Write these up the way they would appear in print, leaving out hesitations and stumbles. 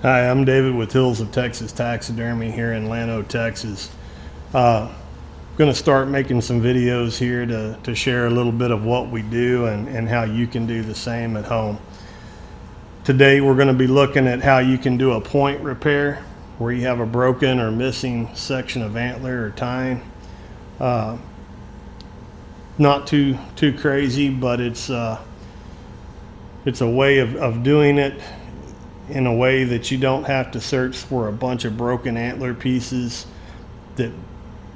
Hi, I'm David with Hills of Texas Taxidermy here in Llano, Texas. I'm going to start making some videos here to share a little bit of what we do and how you can do the same at home. Today we're going to be looking at how you can do a point repair where you have a broken or missing section of antler or tine. Not too crazy, but it's a way of doing it in a way that you don't have to search for a bunch of broken antler pieces that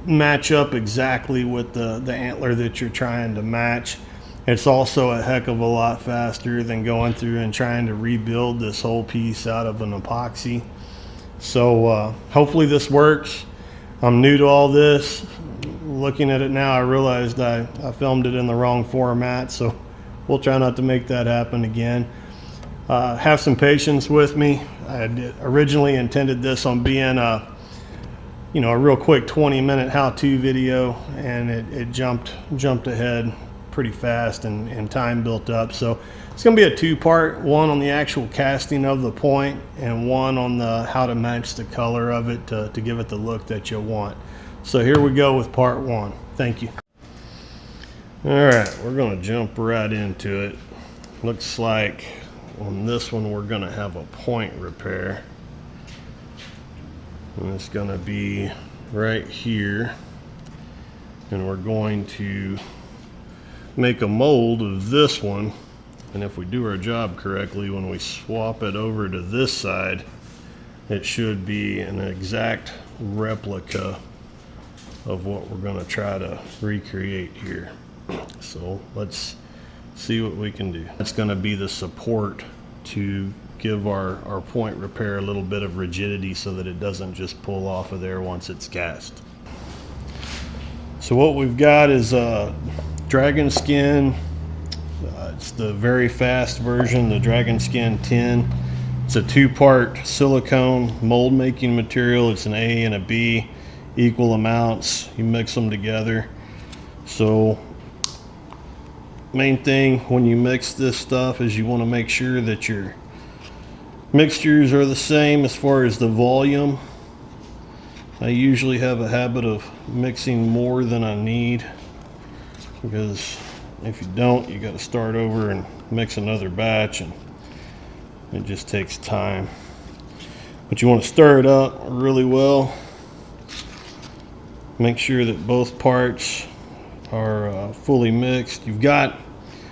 match up exactly with the antler that you're trying to match. It's also a heck of a lot faster than going through and trying to rebuild this whole piece out of an epoxy. So hopefully this works. I'm new to all this. Looking at it now, I realized I filmed it in the wrong format, so we'll try not to make that happen again. Have some patience with me. I originally intended this on being a real quick 20-minute how-to video, and it jumped ahead pretty fast and time built up. So it's going to be a two-part, one on the actual casting of the point and one on the how to match the color of it to give it the look that you want. So here we go with part one. Thank you. All right, we're going to jump right into it. Looks like on this one we're going to have a point repair, and it's going to be right here, and we're going to make a mold of this one, and if we do our job correctly, when we swap it over to this side, it should be an exact replica of what we're going to try to recreate here. So let's see what we can do. That's going to be the support to give our point repair a little bit of rigidity so that it doesn't just pull off of there once it's cast. So what we've got is a dragon skin. It's the very fast version, the dragon skin 10. It's a two-part silicone mold making material. It's an A and a B, equal amounts. You mix them together. So main thing when you mix this stuff is you want to make sure that your mixtures are the same as far as the volume. I usually have a habit of mixing more than I need, because if you don't, you got to start over and mix another batch, and it just takes time. But you want to stir it up really well. Make sure that both parts are fully mixed.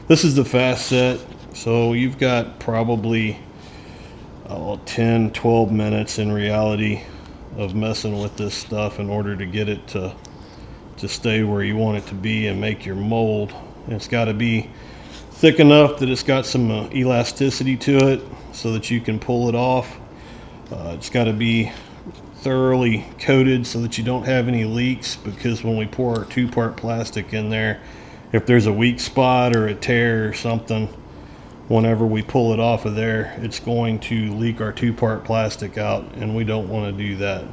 This is the fast set, so you've got probably 10-12 minutes in reality of messing with this stuff in order to get it to stay where you want it to be and make your mold. And it's got to be thick enough that it's got some elasticity to it so that you can pull it off. It's got to be thoroughly coated so that you don't have any leaks, because when we pour our two-part plastic in there, if there's a weak spot or a tear or something, whenever we pull it off of there, it's going to leak our two-part plastic out, and we don't want to do that.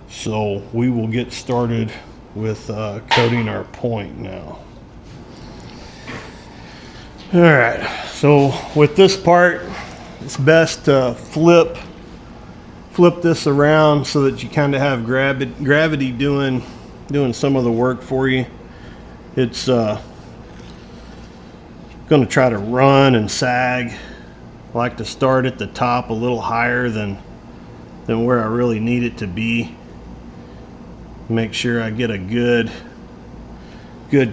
So we will get started with coating our point now. All right, so with this part, it's best to flip this around so that you kind of have gravity doing some of the work for you. It's going to try to run and sag. I like to start at the top a little higher than where I really need it to be. Make sure I get a good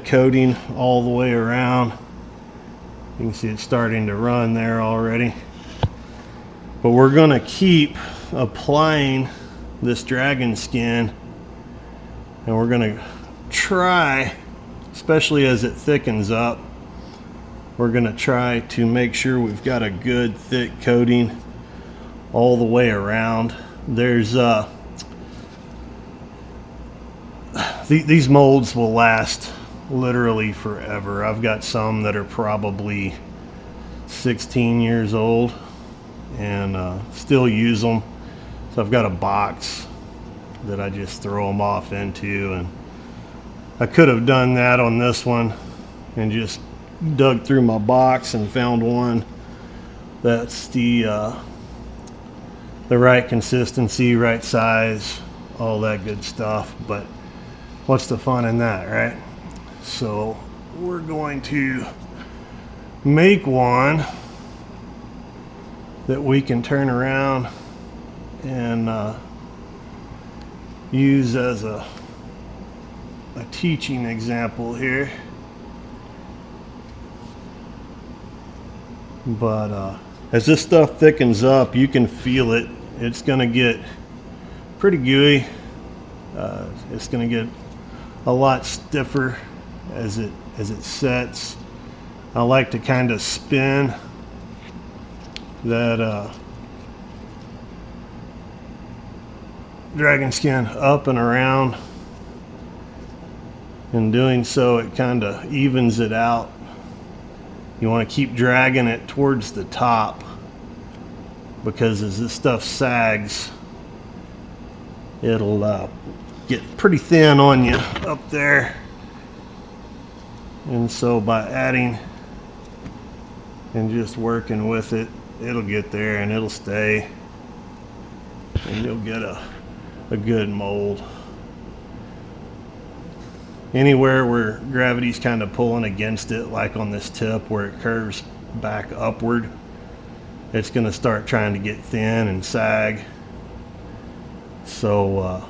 coating all the way around. You can see it's starting to run there already. But we're going to keep applying this dragon skin, and we're going to try, especially as it thickens up, we're going to try to make sure we've got a good thick coating all the way around. There's these molds will last literally forever. I've got some that are probably 16 years old and still use them. So I've got a box that I just throw them off into, and I could have done that on this one and just dug through my box and found one that's the the right consistency, right size, all that good stuff. But what's the fun in that, right? So we're going to make one that we can turn around and use as a teaching example here. But as this stuff thickens up, you can feel it. It's gonna get pretty gooey. It's gonna get a lot stiffer as it sets. I like to kind of spin that dragon skin up and around. In doing so, it kind of evens it out. You want to keep dragging it towards the top, because as this stuff sags, it'll get pretty thin on you up there. And so by adding and just working with it, it'll get there and it'll stay, and you'll get a good mold. Anywhere where gravity's kind of pulling against it, like on this tip where it curves back upward, it's going to start trying to get thin and sag. So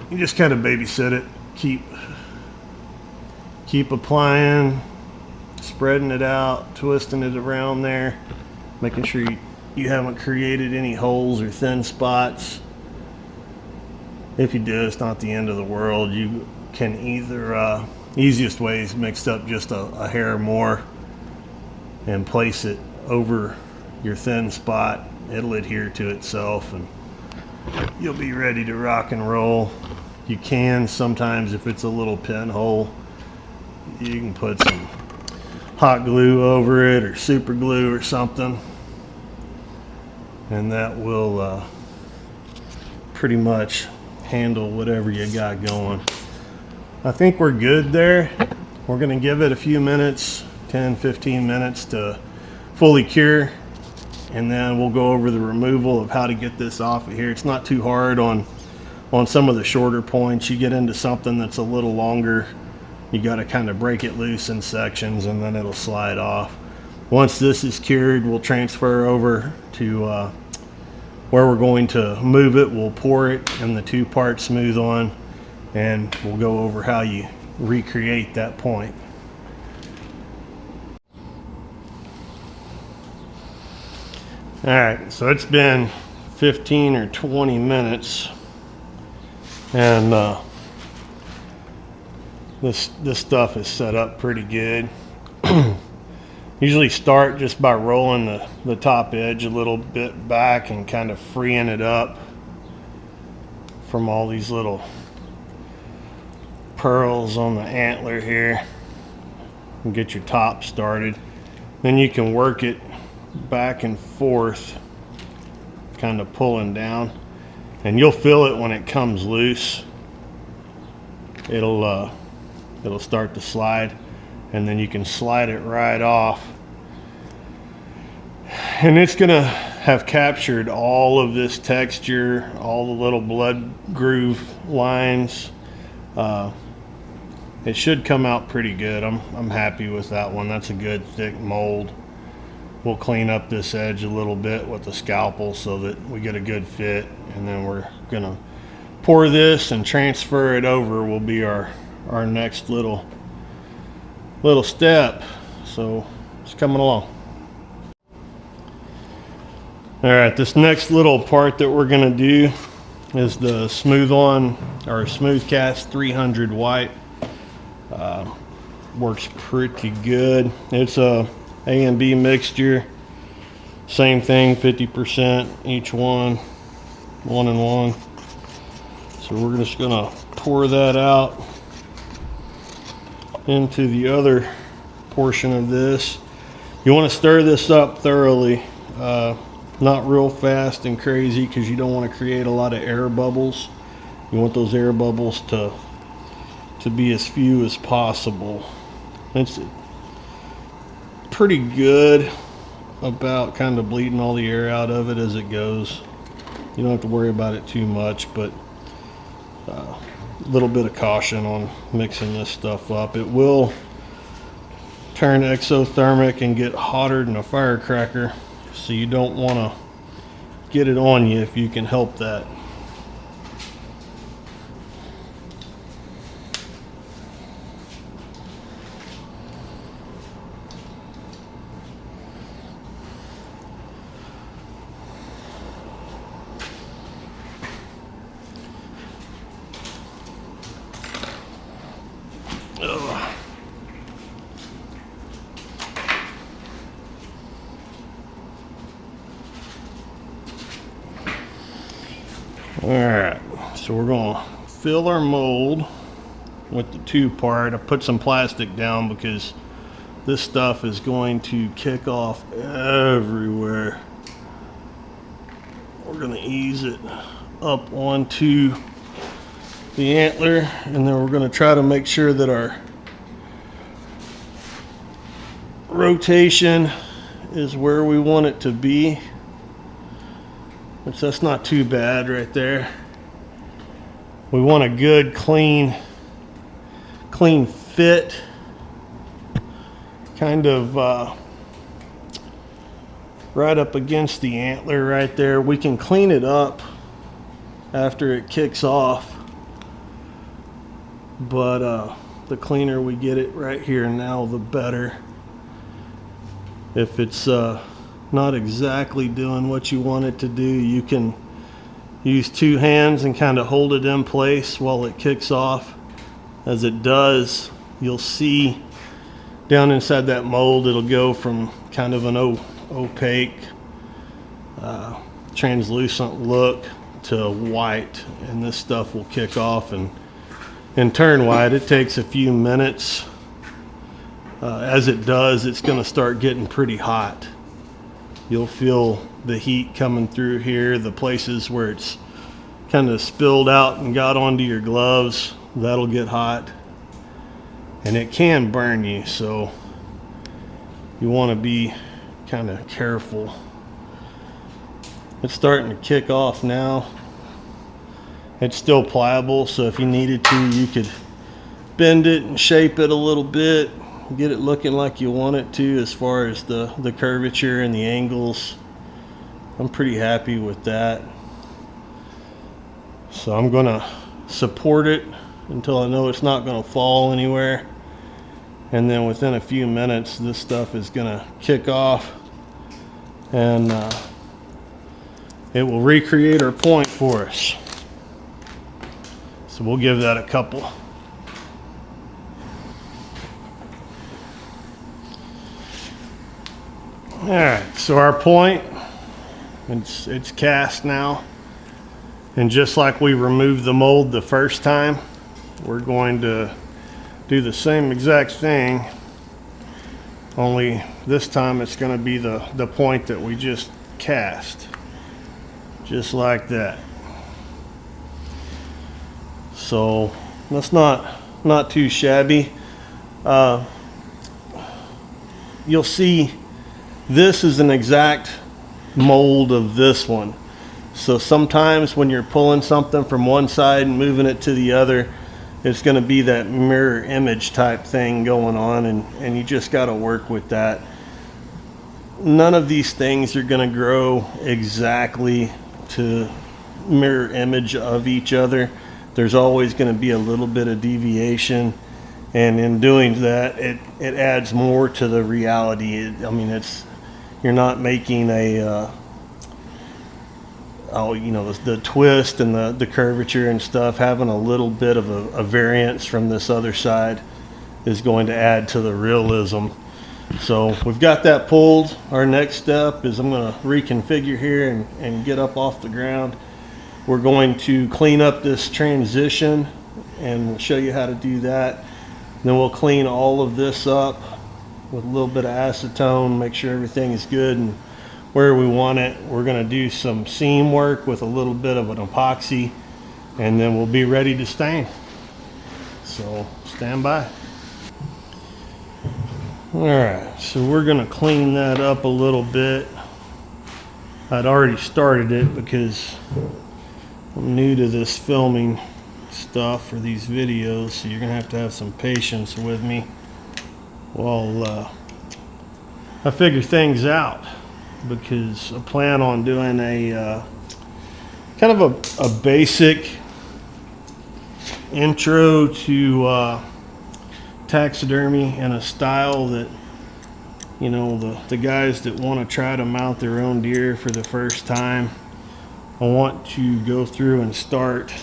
you just kind of babysit it, keep applying, spreading it out, twisting it around there, making sure you haven't created any holes or thin spots. If you do, it's not the end of the world. You can either, easiest way is mix up just a hair more and place it over your thin spot. It'll adhere to itself and you'll be ready to rock and roll. You can sometimes, if it's a little pinhole, you can put some hot glue over it or super glue or something, and that will pretty much handle whatever you got going. I think we're good there. We're going to give it a few minutes, 10-15 minutes to fully cure, and then we'll go over the removal of how to get this off of here. It's not too hard on some of the shorter points. You get into something that's a little longer, you got to kind of break it loose in sections and then it'll slide off. Once this is cured, we'll transfer over to where we're going to move it. We'll pour it and the 2-part smooth on, and we'll go over how you recreate that point. Alright, so it's been 15 or 20 minutes, and this stuff is set up pretty good. Usually start just by rolling the top edge a little bit back and kind of freeing it up from all these little pearls on the antler here, and get your top started. Then you can work it back and forth, kind of pulling down, and you'll feel it when it comes loose. It'll start to slide, and then you can slide it right off, and it's gonna have captured all of this texture, all the little blood groove lines. It should come out pretty good. I'm happy with that one. That's a good thick mold. We'll clean up this edge a little bit with the scalpel so that we get a good fit, and then we're gonna pour this and transfer it over. Will be our next little step. So it's coming along. All right, this next little part that we're gonna do is the smooth on, or smooth cast 300 white. Works pretty good. It's a A and B mixture, same thing, 50% each one, 1 and 1. So we're just gonna pour that out into the other portion of this. You want to stir this up thoroughly, not real fast and crazy, because you don't want to create a lot of air bubbles. You want those air bubbles to be as few as possible. It's pretty good about kind of bleeding all the air out of it as it goes. You don't have to worry about it too much, but a little bit of caution on mixing this stuff up. It will turn exothermic and get hotter than a firecracker, so you don't want to get it on you if you can help that. Ugh. Alright, so we're going to fill our mold with the 2-part. I put some plastic down because this stuff is going to kick off everywhere. We're going to ease it up onto the antler, and then we're going to try to make sure that our rotation is where we want it to be, which that's not too bad right there. We want a good clean fit, kind of right up against the antler right there. We can clean it up after it kicks off, but the cleaner we get it right here now, the better. If it's not exactly doing what you want it to do, you can use 2 hands and kind of hold it in place while it kicks off. As it does, you'll see down inside that mold, it'll go from kind of an opaque, translucent look to white, and this stuff will kick off and turn white. It takes a few minutes. As it does, it's going to start getting pretty hot. You'll feel the heat coming through here. The places where it's kind of spilled out and got onto your gloves, that'll get hot. And it can burn you, so you want to be kind of careful. It's starting to kick off now. It's still pliable, so if you needed to, you could bend it and shape it a little bit, get it looking like you want it to as far as the curvature and the angles. I'm pretty happy with that. So I'm going to support it until I know it's not going to fall anywhere. And then within a few minutes, this stuff is going to kick off, and it will recreate our point for us. So we'll give that a couple. Alright, so our point, it's cast now. And just like we removed the mold the first time, we're going to do the same exact thing, only this time it's going to be the point that we just cast. Just like that. So that's not too shabby. You'll see this is an exact mold of this one. So sometimes when you're pulling something from one side and moving it to the other, it's going to be that mirror image type thing going on, and you just got to work with that. None of these things are going to grow exactly to mirror image of each other. There's always going to be a little bit of deviation, and in doing that, it adds more to the reality. I mean, you're not making a the twist and the curvature and stuff. Having a little bit of a variance from this other side is going to add to the realism. So we've got that pulled. Our next step is I'm going to reconfigure here and get up off the ground. We're going to clean up this transition, and we'll show you how to do that. Then we'll clean all of this up with a little bit of acetone, make sure everything is good and where we want it. We're going to do some seam work with a little bit of an epoxy, and then we'll be ready to stain. So stand by. All right, so we're gonna clean that up a little bit. I'd already started it because I'm new to this filming stuff for these videos, so you're gonna have to have some patience with me while I figure things out, because I plan on doing a kind of a basic intro to taxidermy in a style that, you know, the guys that want to try to mount their own deer for the first time, I want to go through and start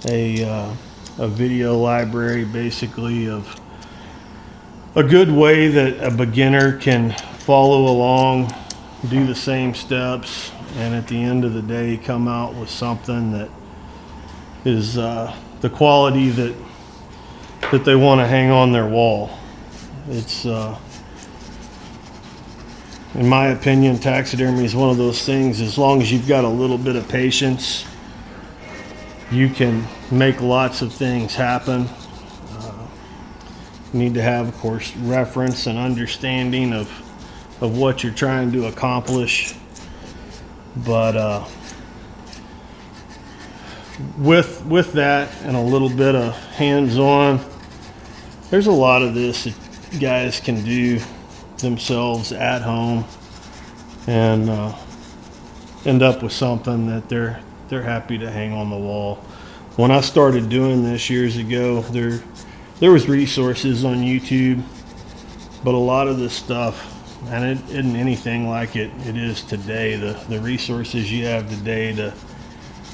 a video library, basically, of a good way that a beginner can follow along, do the same steps, and at the end of the day come out with something that is the quality that they want to hang on their wall. It's in my opinion, taxidermy is one of those things, as long as you've got a little bit of patience, you can make lots of things happen. You need to have, of course, reference and understanding of what you're trying to accomplish. But with that and a little bit of hands-on, there's a lot of this that guys can do themselves at home and end up with something that they're happy to hang on the wall. When I started doing this years ago, there was resources on YouTube, but a lot of this stuff, and it isn't anything like it is today. The resources you have today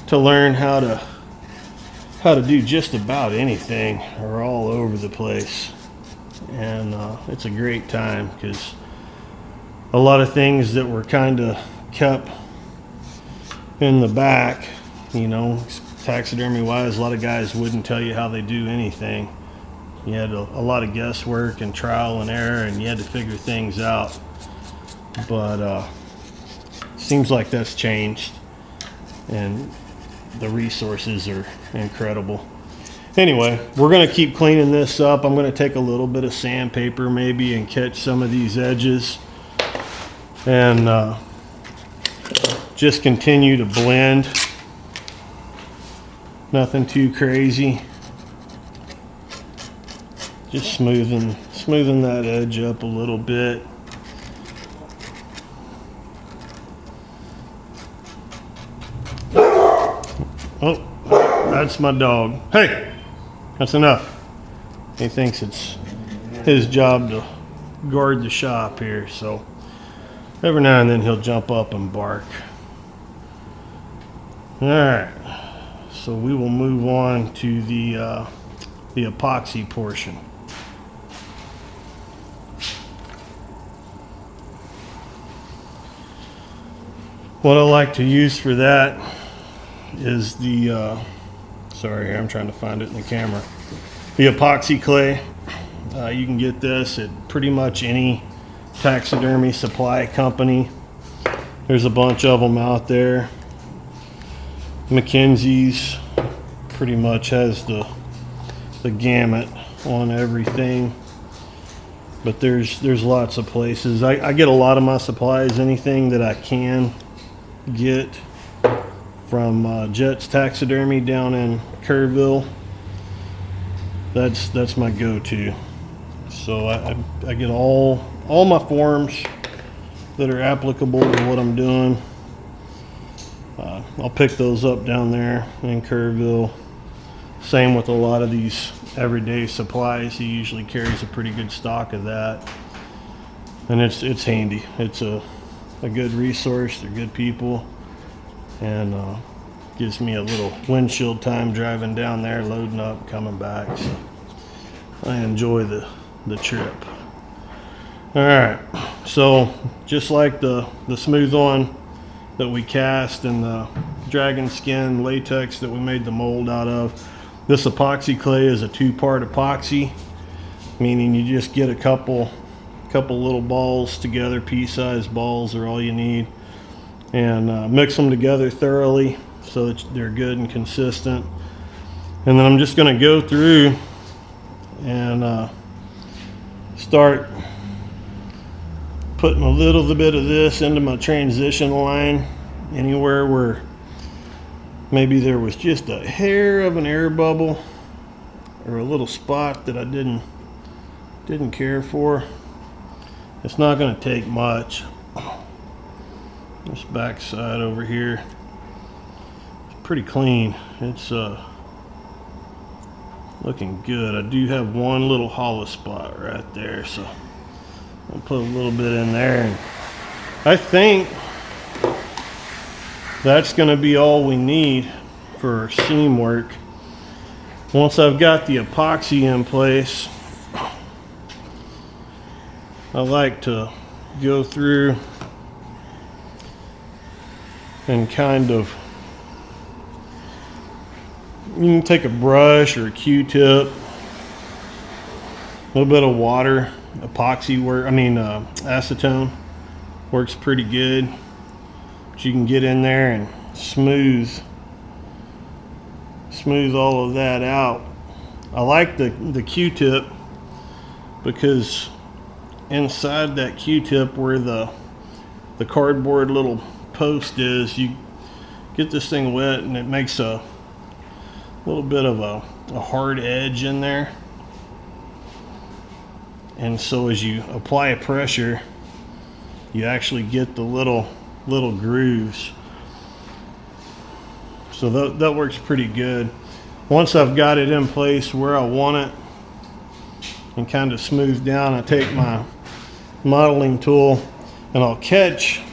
to learn how to do just about anything are all over the place. And it's a great time, because a lot of things that were kind of kept in the back, you know, taxidermy wise, a lot of guys wouldn't tell you how they do anything. You had a lot of guesswork and trial and error, and you had to figure things out. But seems like that's changed, and the resources are incredible. Anyway, we're going to keep cleaning this up. I'm going to take a little bit of sandpaper maybe and catch some of these edges, and just continue to blend. Nothing too crazy. Just smoothing that edge up a little bit. Oh, that's my dog. Hey! That's enough. He thinks it's his job to guard the shop here, so every now and then he'll jump up and bark. Alright, so we will move on to the epoxy portion. What I like to use for that is the sorry, I'm trying to find it in the camera. The epoxy clay. You can get this at pretty much any taxidermy supply company. There's a bunch of them out there. McKenzie's pretty much has the gamut on everything. But there's lots of places. I get a lot of my supplies, anything that I can get, from Jet's Taxidermy down in Kerrville. That's my go-to. So I get all my forms that are applicable to what I'm doing. I'll pick those up down there in Kerrville. Same with a lot of these everyday supplies. He usually carries a pretty good stock of that, and it's handy. It's a good resource. They're good people, and gives me a little windshield time driving down there, loading up, coming back. So I enjoy the trip. All right, so just like the smooth on that we cast and the dragon skin latex that we made the mold out of, this epoxy clay is a two-part epoxy, meaning you just get a couple little balls together. Pea-sized balls are all you need, and mix them together thoroughly so that they're good and consistent. And then I'm just going to go through and start putting a little bit of this into my transition line, anywhere where maybe there was just a hair of an air bubble or a little spot that I didn't care for. It's not going to take much. This back side over here is pretty clean. It's looking good. I do have one little hollow spot right there, so I'll put a little bit in there, and I think that's going to be all we need for seam work. Once I've got the epoxy in place, I like to go through and kind of, you can take a brush or a Q-tip, a little bit of water, epoxy work, acetone works pretty good. But you can get in there and smooth all of that out. I like the Q-tip because inside that Q-tip where the cardboard little post is, you get this thing wet and it makes a little bit of a hard edge in there, and so as you apply pressure you actually get the little grooves. So that works pretty good. Once I've got it in place where I want it and kind of smoothed down, I take my modeling tool and I'll catch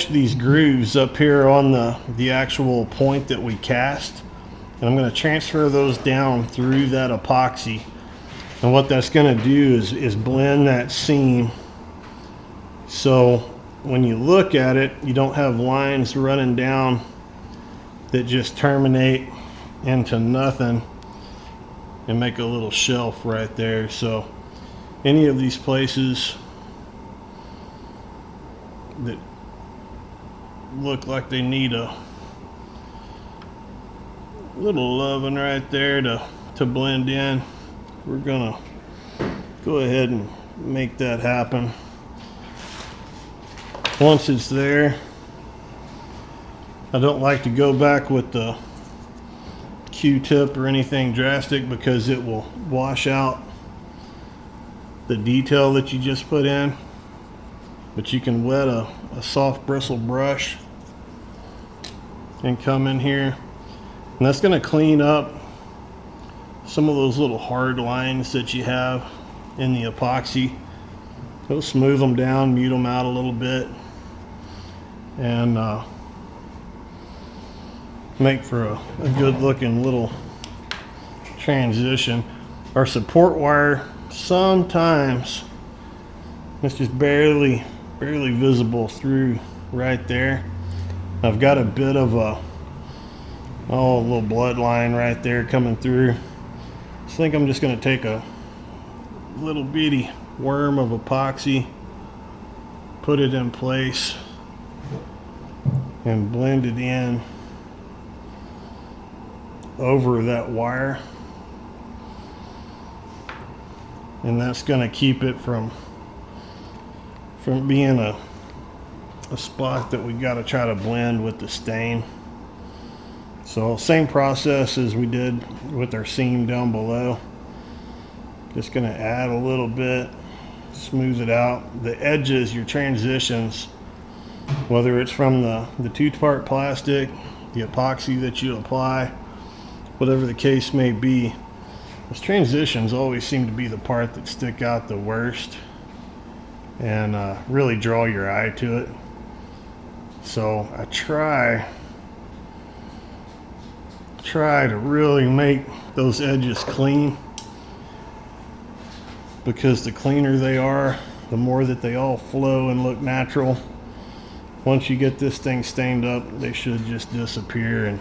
these grooves up here on the actual point that we cast, and I'm going to transfer those down through that epoxy. And what that's going to do is blend that seam, so when you look at it you don't have lines running down that just terminate into nothing and make a little shelf right there. So any of these places that look like they need a little loving right there to blend in, we're gonna go ahead and make that happen. Once it's there, I don't like to go back with the Q-tip or anything drastic because it will wash out the detail that you just put in. But you can wet a soft bristle brush and come in here, and that's going to clean up some of those little hard lines that you have in the epoxy. It'll smooth them down, mute them out a little bit, and make for a good looking little transition. Our support wire, sometimes it's just barely visible through right there. I've got a bit of a little blood line right there coming through. I think I'm just going to take a little bitty worm of epoxy, put it in place, and blend it in over that wire, and that's going to keep it from being a spot that we got to try to blend with the stain. So same process as we did with our seam down below. Just going to add a little bit, smooth it out. The edges, your transitions, whether it's from the two-part plastic, the epoxy that you apply, whatever the case may be, those transitions always seem to be the part that stick out the worst and really draw your eye to it. So I try to really make those edges clean, because the cleaner they are, the more that they all flow and look natural. Once you get this thing stained up, they should just disappear and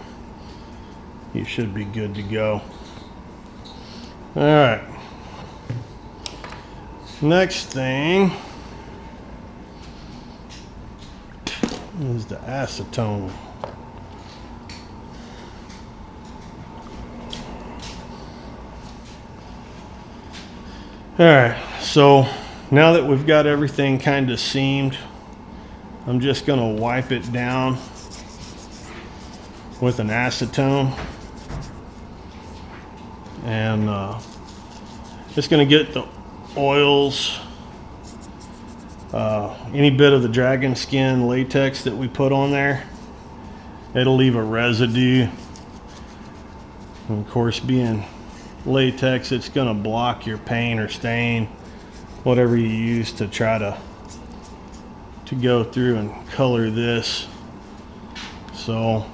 you should be good to go. All right, next thing is the acetone. All right, so now that we've got everything kind of seamed, I'm just gonna wipe it down with an acetone, and just gonna get the oils, any bit of the dragon skin latex that we put on there. It'll leave a residue, and of course, being latex, it's gonna block your paint or stain, whatever you use to try to go through and color this. So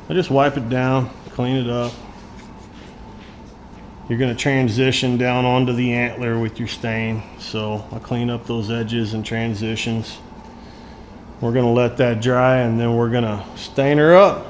I just wipe it down, clean it up. You're going to transition down onto the antler with your stain, so I clean up those edges and transitions. We're going to let that dry, and then we're going to stain her up.